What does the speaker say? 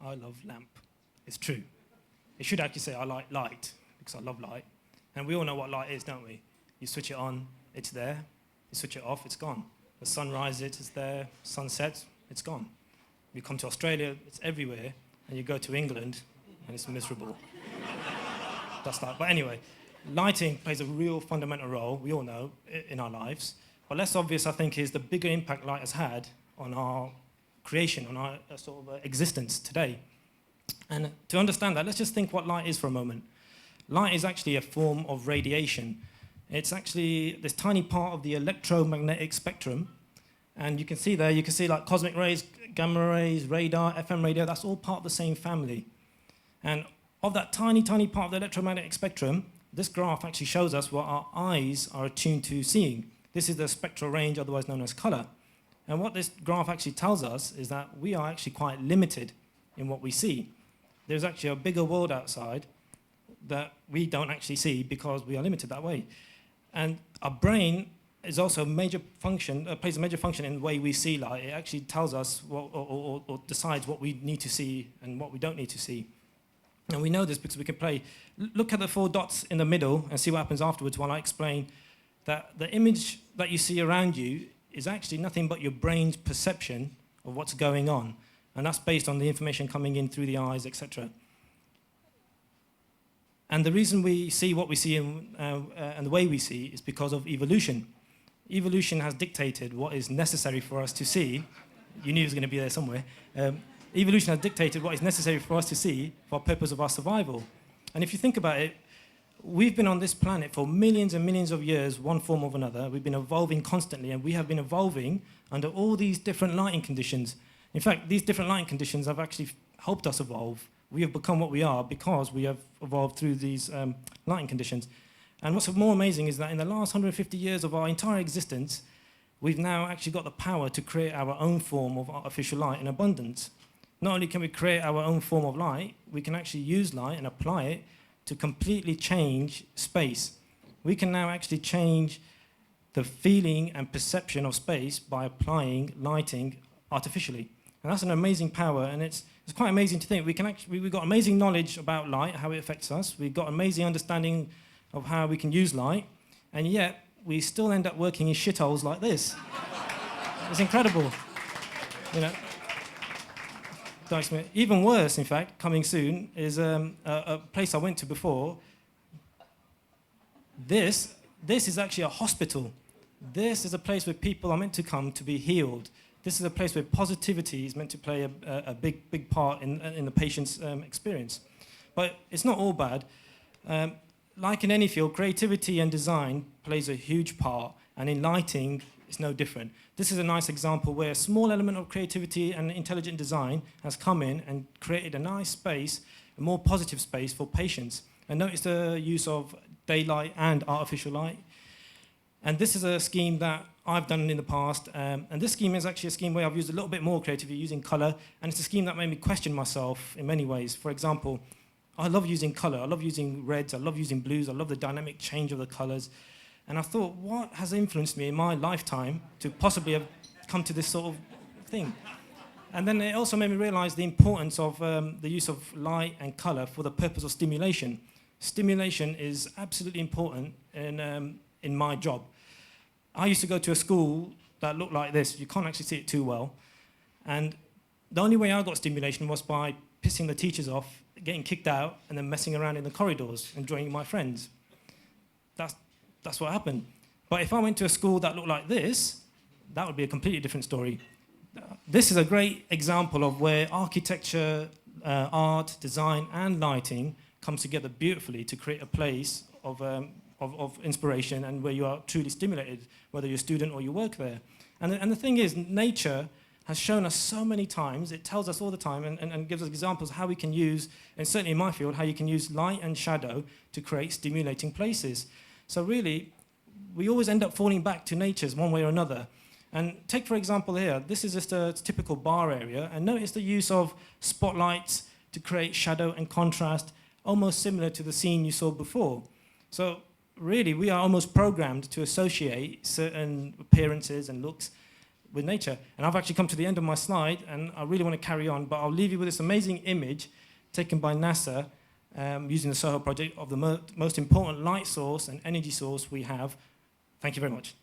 I love lamp. It's true. It should actually say I like light, because I love light. And we all know what light is, don't we? You switch it on, it's there. You switch it off, it's gone. The sun rises, it's there. Sun sets, it's gone. You come to Australia, it's everywhere. And you go to England, and it's miserable. That's like, but anyway, lighting plays a real fundamental role, we all know, in our lives. But less obvious, I think, is the bigger impact light has had on our creation, on our sort of existence today. And to understand that, let's just think what light is for a moment. Light is actually a form of radiation. It's actually this tiny part of the electromagnetic spectrum. And you can see there, you can see like cosmic rays, gamma rays, radar, FM radio, that's all part of the same family. And of that tiny, tiny part of the electromagnetic spectrum, this graph actually shows us what our eyes are attuned to seeing. This is the spectral range, otherwise known as color. And what this graph actually tells us is that we are actually quite limited in what we see. There's actually a bigger world outside that we don't actually see because we are limited that way. And our brain is also a major function, plays a major function in the way we see light. It actually tells us what, or decides what we need to see and what we don't need to see. And we know this because we can play. Look at the 4 dots in the middle and see what happens afterwards while I explain that the image that you see around you is actually nothing but your brain's perception of what's going on. And that's based on the information coming in through the eyes, etc. And the reason we see what we see and the way we see is because of evolution. Evolution has dictated what is necessary for us to see. You knew it was going to be there somewhere. Evolution has dictated what is necessary for us to see for the purpose of our survival. And if you think about it, we've been on this planet for millions and millions of years, one form or another. We've been evolving constantly, and we have been evolving under all these different lighting conditions. In fact, these different lighting conditions have actually helped us evolve. We have become what we are because we have evolved through these lighting conditions. And what's more amazing is that in the last 150 years of our entire existence, we've now actually got the power to create our own form of artificial light in abundance. Not only can we create our own form of light, we can actually use light and apply it to completely change space. We can now actually change the feeling and perception of space by applying lighting artificially. And that's an amazing power, and it's quite amazing to think. We've got amazing knowledge about light, how it affects us. We've got amazing understanding of how we can use light, and yet we still end up working in shitholes like this. It's incredible, you know. Even worse, in fact, coming soon, is a place I went to before. This is actually a hospital. This is a place where people are meant to come to be healed. This is a place where positivity is meant to play a big part in the patient's experience. But it's not all bad. Like in any field, creativity and design plays a huge part, and in lighting, it's no different. This is a nice example where a small element of creativity and intelligent design has come in and created a nice space, a more positive space for patients. And notice the use of daylight and artificial light. And this is a scheme that I've done in the past. And this scheme is actually a scheme where I've used a little bit more creativity using color. And it's a scheme that made me question myself in many ways. For example, I love using color. I love using reds. I love using blues. I love the dynamic change of the colors. And I thought, what has influenced me in my lifetime to possibly have come to this sort of thing? And then it also made me realize the importance of the use of light and color for the purpose of stimulation. Stimulation is absolutely important in my job. I used to go to a school that looked like this. You can't actually see it too well. And the only way I got stimulation was by pissing the teachers off, getting kicked out, and then messing around in the corridors and joining my friends. That's what happened. But if I went to a school that looked like this, that would be a completely different story. This is a great example of where architecture, art, design, and lighting comes together beautifully to create a place of inspiration and where you are truly stimulated, whether you're a student or you work there. And the thing is, nature has shown us so many times, it tells us all the time and gives us examples of how we can use, and certainly in my field, how you can use light and shadow to create stimulating places. So really, we always end up falling back to nature's one way or another. And take, for example, here, this is just a typical bar area, and notice the use of spotlights to create shadow and contrast, almost similar to the scene you saw before. So really, we are almost programmed to associate certain appearances and looks with nature. And I've actually come to the end of my slide, and I really want to carry on, but I'll leave you with this amazing image taken by NASA using the SOHO project of the most important light source and energy source we have. Thank you very much.